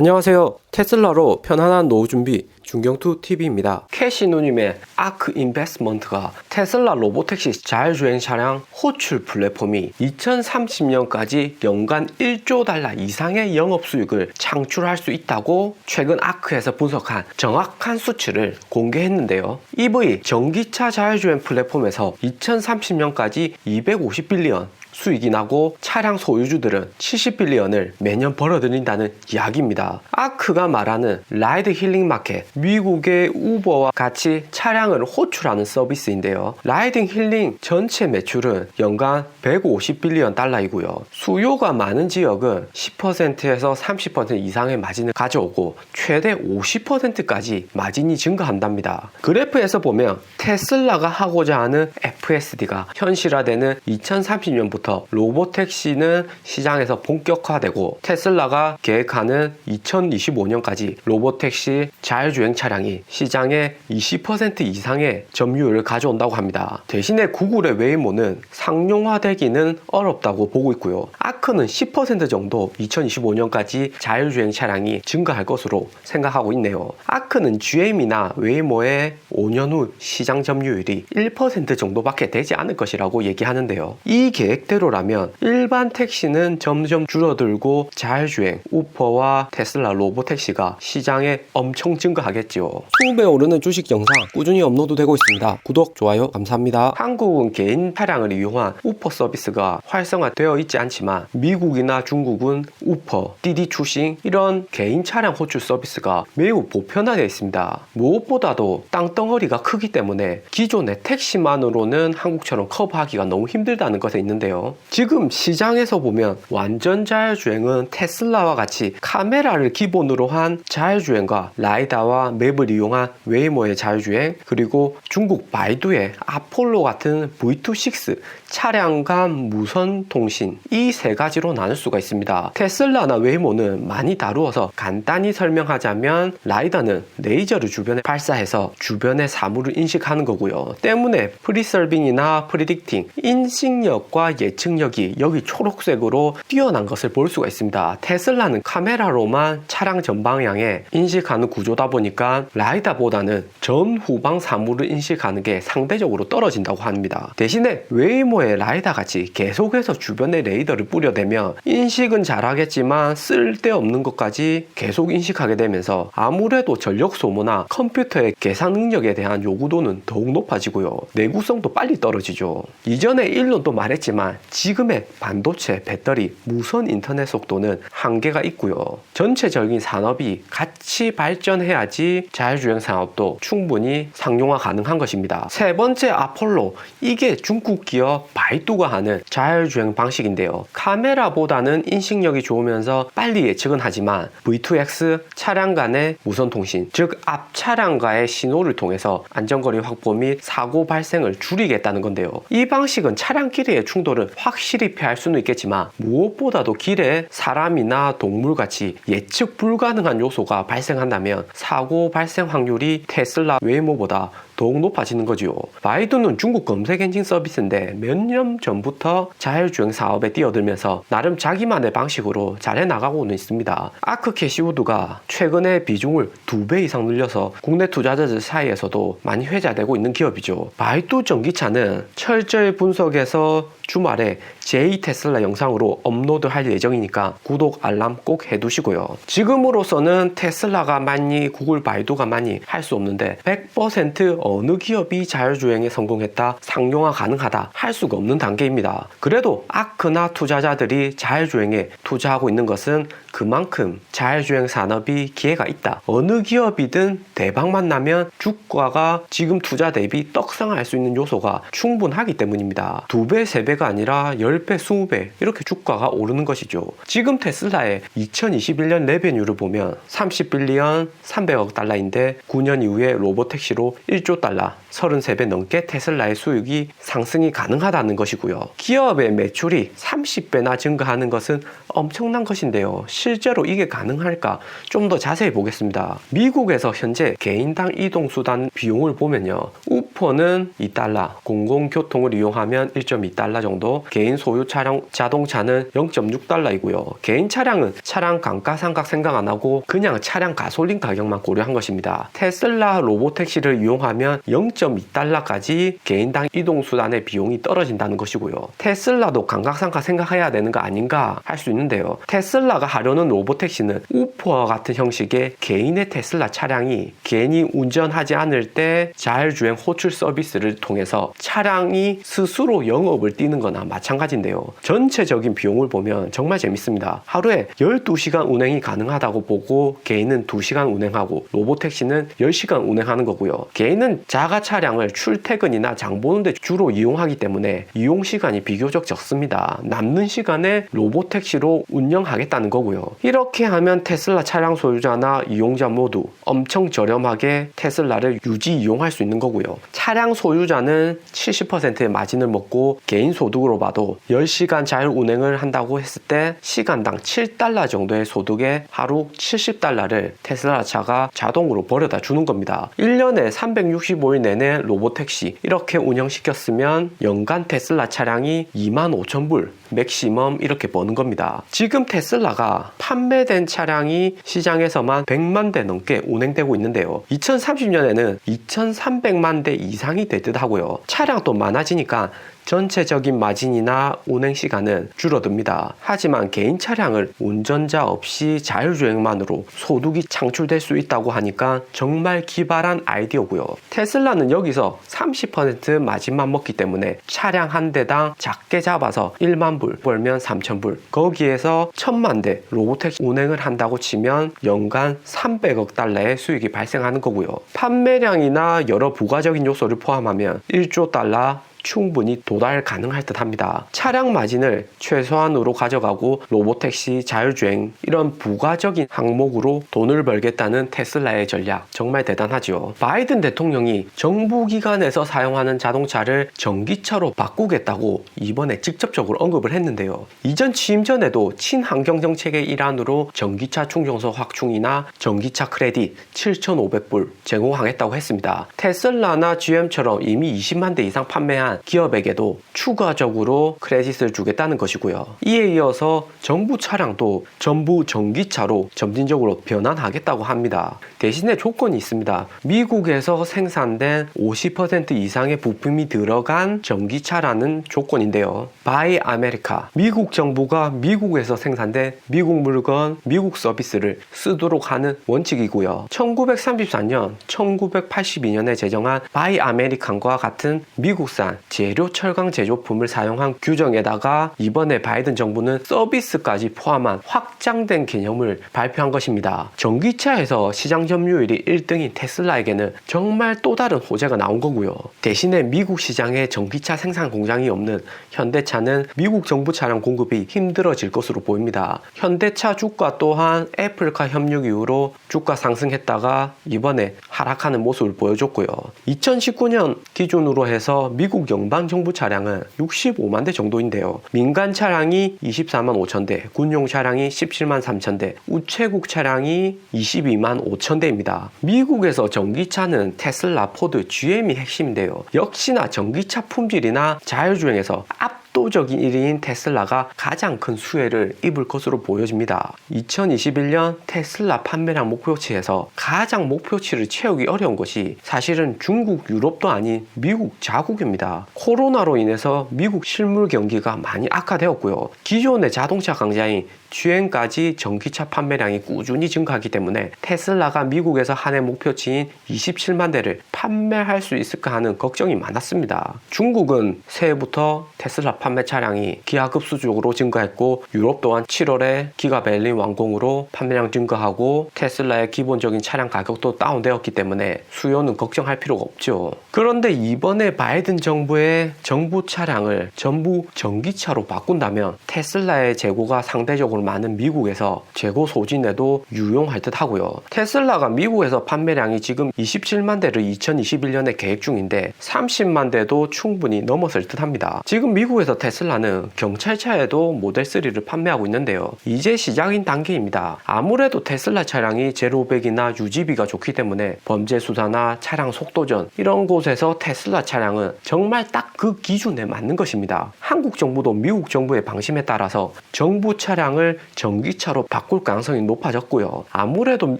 안녕하세요. 테슬라로 편안한 노후 준비 중경투TV입니다. 캐시누님의 아크 인베스먼트가 테슬라 로보택시 자율주행 차량 호출 플랫폼이 2030년까지 연간 1조 달러 이상의 영업수익을 창출할 수 있다고 최근 아크에서 분석한 정확한 수치를 공개했는데요. EV 전기차 자율주행 플랫폼에서 2030년까지 250빌리언 수익이 나고 차량 소유주들은 70빌리언을 매년 벌어들인다는 이야기입니다. 아크가 말하는 라이드 힐링 마켓, 미국의 우버와 같이 차량을 호출하는 서비스인데요. 라이딩 힐링 전체 매출은 연간 150빌리언 달러이고요. 수요가 많은 지역은 10%에서 30% 이상의 마진을 가져오고 최대 50%까지 마진이 증가한답니다. 그래프에서 보면 테슬라가 하고자 하는 FSD가 현실화되는 2030년부터 로보택시는 시장에서 본격화되고 테슬라가 계획하는 2025년까지 로보택시 자율주행 차량이 시장의 20% 이상의 점유율을 가져온다고 합니다. 대신에 구글의 웨이모는 상용화되기는 어렵다고 보고 있고요. 아크는 10% 정도 2025년까지 자율주행 차량이 증가할 것으로 생각하고 있네요. 아크는 GM이나 웨이모의 5년 후 시장 점유율이 1% 정도밖에 되지 않을 것이라고 얘기하는데요. 이 계획대로라면 일반 택시는 점점 줄어들고 자율주행, 우퍼와 테슬라 로보택시가 시장에 엄청 증가하겠지요. 20배 오르는 주식 영상 꾸준히 업로드되고 있습니다. 구독, 좋아요 감사합니다. 한국은 개인 차량을 이용한 우퍼 서비스가 활성화되어 있지 않지만 미국이나 중국은 우퍼,滴滴 出行 이런 개인 차량 호출 서비스가 매우 보편화되어 있습니다. 무엇보다도 땅덩어리가 크기 때문에 기존의 택시만으로는 한국처럼 커버하기가 너무 힘들다는 것에 있는데요. 지금 시장에서 보면 완전 자율주행은 테슬라와 같이 카메라를 기본으로 한 자율주행과 라이다와 맵을 이용한 웨이모의 자율주행, 그리고 중국 바이두의 아폴로 같은 V2.6 차량 간 무선 통신, 이 세 가지로 나눌 수가 있습니다. 테슬라나 웨이모는 많이 다루어서 간단히 설명하자면 라이다는 레이저를 주변에 발사해서 주변의 사물을 인식하는 거고요. 때문에 프리서빙이나 프리딕팅, 인식력과 예측력이 여기 초록색으로 뛰어난 것을 볼 수가 있습니다. 테슬라는 카메라로만 차량 전방향에 인식하는 구조다 보니까 라이다보다는 전후방 사물을 인식하는 게 상대적으로 떨어진다고 합니다. 대신에 웨이모의 라이다 같이 계속해서 주변에 레이더를 뿌려대면 인식은 잘하겠지만 쓸데없는 것까지 계속 인식하게 되면서 아무래도 전력 소모나 컴퓨터의 계산 능력에 대한 요구도는 더욱 높아지고요. 내구성도 빨리 떨어지죠. 이전에 일론도 말했지만 지금의 반도체, 배터리, 무선 인터넷 속도는 한계가 있고요. 전체적인 산업이 같이 발전해야지 자율주행 산업도 충분히 상용화 가능한 것입니다. 세 번째 아폴로, 이게 중국 기업 바이두가 하는 자율주행 방식인데요. 카메라보다는 인식력이 좋으면서 빨리 예측은 하지만 V2X 차량 간의 무선 통신, 즉 앞 차량과의 신호를 통해서 안전거리 확보 및 사고 발생을 줄이겠다는 건데요. 이 방식은 차량끼리의 충돌을 확실히 피할 수는 있겠지만 무엇보다도 길에 사람이나 동물같이 예측 불가능한 요소가 발생한다면 사고 발생 확률이 테슬라 웨이모보다 더욱 높아지는 거지요. 바이두는 중국 검색 엔진 서비스인데 몇 년 전부터 자율주행 사업에 뛰어들면서 나름 자기만의 방식으로 잘 해나가고는 있습니다. 아크 캐시우드가 최근에 비중을 2배 이상 늘려서 국내 투자자들 사이에서도 많이 회자되고 있는 기업이죠. 바이두 전기차는 철저히 분석해서 주말에 제2 테슬라 영상으로 업로드할 예정이니까 구독, 알람 꼭 해두시고요. 지금으로서는 테슬라가 많이, 구글, 바이두가 많이 할 수 없는데 100% 어느 기업이 자율주행에 성공했다, 상용화 가능하다 할 수가 없는 단계입니다. 그래도 아크나 투자자들이 자율주행에 투자하고 있는 것은 그만큼 자율주행 산업이 기회가 있다. 어느 기업이든 대박만 나면 주가가 지금 투자 대비 떡상할 수 있는 요소가 충분하기 때문입니다. 2배, 3배가 아니라 10배, 20배 이렇게 주가가 오르는 것이죠. 지금 테슬라의 2021년 레베뉴를 보면 30빌리언 300억 달러인데 9년 이후에 로보택시로 1조 달러, 33배 넘게 테슬라의 수익이 상승이 가능하다는 것이고요. 기업의 매출이 30배나 증가하는 것은 엄청난 것인데요. 실제로 이게 가능할까? 좀 더 자세히 보겠습니다. 미국에서 현재 개인당 이동수단 비용을 보면요. 우퍼는 2달러, 공공교통을 이용하면 1.2달러 정도, 개인 소유 차량 자동차는 0.6달러이고요. 개인 차량은 차량 감가상각 생각 안 하고 그냥 차량 가솔린 가격만 고려한 것입니다. 테슬라 로보택시를 이용하면 0.2달러까지 개인당 이동수단의 비용이 떨어진다는 것이고요. 테슬라도 감가상각 생각해야 되는 거 아닌가 할 수 있는데요. 테슬라가 하려는 로보택시는 우퍼와 같은 형식의 개인의 테슬라 차량이 개인이 운전하지 않을 때 자율주행 호출 서비스를 통해서 차량이 스스로 영업을 뛰는 거나 마찬가지인데요. 전체적인 비용을 보면 정말 재밌습니다. 하루에 12시간 운행이 가능하다고 보고 개인은 2시간 운행하고 로보택시는 10시간 운행하는 거고요. 개인은 자가 차량을 출퇴근이나 장 보는 데 주로 이용하기 때문에 이용 시간이 비교적 적습니다. 남는 시간에 로보택시로 운영하겠다는 거고요. 이렇게 하면 테슬라 차량 소유자나 이용자 모두 엄청 저렴하게 테슬라를 유지 이용할 수 있는 거고요. 차량 소유자는 70%의 마진을 먹고 개인 소득으로 봐도 10시간 자율 운행을 한다고 했을 때 시간당 7달러 정도의 소득에 하루 70달러를 테슬라 차가 자동으로 벌어다 주는 겁니다. 1년에 365일 내내 로보택시 이렇게 운영시켰으면 연간 테슬라 차량이 25,000불 맥시멈 이렇게 버는 겁니다. 지금 테슬라가 판매된 차량이 시장에서만 100만 대 넘게 운행되고 있는데요. 2030년에는 2,300만 대 이상이 될 듯 하고요. 차량도 많아지니까 전체적인 마진이나 운행 시간은 줄어듭니다. 하지만 개인 차량을 운전자 없이 자율주행만으로 소득이 창출될 수 있다고 하니까 정말 기발한 아이디어고요. 테슬라는 여기서 30% 마진만 먹기 때문에 차량 한 대당 작게 잡아서 1만 불 벌면 3,000불, 거기에서 1,000만 대 로보택시 운행을 한다고 치면 연간 300억 달러의 수익이 발생하는 거고요. 판매량이나 여러 부가적인 요소를 포함하면 1조 달러 충분히 도달 가능할 듯 합니다. 차량 마진을 최소한으로 가져가고 로보택시, 자율주행 이런 부가적인 항목으로 돈을 벌겠다는 테슬라의 전략 정말 대단하죠. 바이든 대통령이 정부기관에서 사용하는 자동차를 전기차로 바꾸겠다고 이번에 직접적으로 언급을 했는데요. 이전 취임 전에도 친환경 정책의 일환으로 전기차 충전소 확충이나 전기차 크레딧 7,500불 제공하겠다고 했습니다. 테슬라나 GM처럼 이미 20만 대 이상 판매한 기업에게도 추가적으로 크레딧을 주겠다는 것이고요. 이에 이어서 정부 차량도 전부 전기차로 점진적으로 변환하겠다고 합니다. 대신에 조건이 있습니다. 미국에서 생산된 50% 이상의 부품이 들어간 전기차라는 조건인데요. Buy America, 미국 정부가 미국에서 생산된 미국 물건, 미국 서비스를 쓰도록 하는 원칙이고요. 1934년, 1982년에 제정한 Buy American과 같은 미국산 재료 철강 제조품을 사용한 규정에다가 이번에 바이든 정부는 서비스까지 포함한 확장된 개념을 발표한 것입니다. 전기차에서 시장 점유율이 1등인 테슬라에게는 정말 또 다른 호재가 나온 거고요. 대신에 미국 시장에 전기차 생산 공장이 없는 현대차는 미국 정부 차량 공급이 힘들어질 것으로 보입니다. 현대차 주가 또한 애플카 협력 이후로 주가 상승했다가 이번에 하락하는 모습을 보여줬고요. 2019년 기준으로 해서 미국 연방정부 차량은 65만 대 정도인데요. 민간 차량이 24만 5천 대, 군용 차량이 17만 3천 대, 우체국 차량이 22만 5천 대입니다. 미국에서 전기차는 테슬라, 포드, GM이 핵심인데요. 역시나 전기차 품질이나 자율주행에서 압도적인 1위인 테슬라가 가장 큰 수혜를 입을 것으로 보여집니다. 2021년 테슬라 판매량 목표치에서 가장 목표치를 채우기 어려운 것이 사실은 중국, 유럽도 아닌 미국 자국입니다. 코로나로 인해서 미국 실물 경기가 많이 악화되었고요. 기존의 자동차 강자인 GM까지 전기차 판매량이 꾸준히 증가하기 때문에 테슬라가 미국에서 한 해 목표치인 27만 대를 판매할 수 있을까 하는 걱정이 많았습니다. 중국은 새해부터 테슬라 판매 차량이 기하급수적으로 증가했고 유럽 또한 7월에 기가 베를린 완공으로 판매량 증가하고 테슬라의 기본적인 차량 가격도 다운되었기 때문에 수요는 걱정할 필요가 없죠. 그런데 이번에 바이든 정부의 정부 차량을 전부 전기차로 바꾼다면 테슬라의 재고가 상대적으로 많은 미국에서 재고 소진에도 유용할 듯 하고요. 테슬라가 미국에서 판매량이 지금 27만 대를 2021년에 계획 중인데 30만 대도 충분히 넘었을 듯 합니다. 지금 미국에서 한국에서 테슬라는 경찰차에도 모델 3를 판매하고 있는데요. 이제 시작인 단계입니다. 아무래도 테슬라 차량이 제로백이나 유지비가 좋기 때문에 범죄 수사나 차량 속도전 이런 곳에서 테슬라 차량은 정말 딱 그 기준에 맞는 것입니다. 한국 정부도 미국 정부의 방침에 따라서 정부 차량을 전기차로 바꿀 가능성이 높아졌고요. 아무래도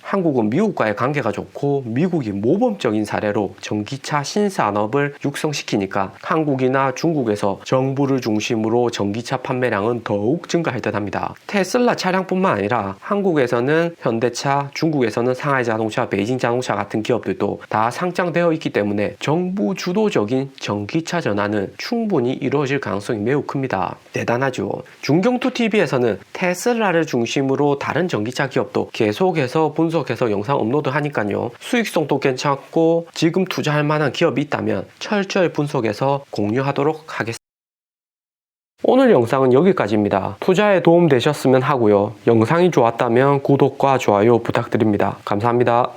한국은 미국과의 관계가 좋고 미국이 모범적인 사례로 전기차 신산업을 육성시키니까 한국이나 중국에서 정부를 중심으로 전기차 판매량은 더욱 증가할 듯합니다. 테슬라 차량뿐만 아니라 한국에서는 현대차, 중국에서는 상하이자동차, 베이징자동차 같은 기업들도 다 상장되어 있기 때문에 정부 주도적인 전기차 전환은 충분히 이루어질 가능성이 매우 큽니다. 대단하죠. 중경투TV에서는 테슬라를 중심으로 다른 전기차 기업도 계속해서 분석해서 영상 업로드 하니까요. 수익성도 괜찮고 지금 투자할 만한 기업이 있다면 철저히 분석해서 공유하도록 하겠습니다. 오늘 영상은 여기까지입니다. 투자에 도움 되셨으면 하고요. 영상이 좋았다면 구독과 좋아요 부탁드립니다. 감사합니다.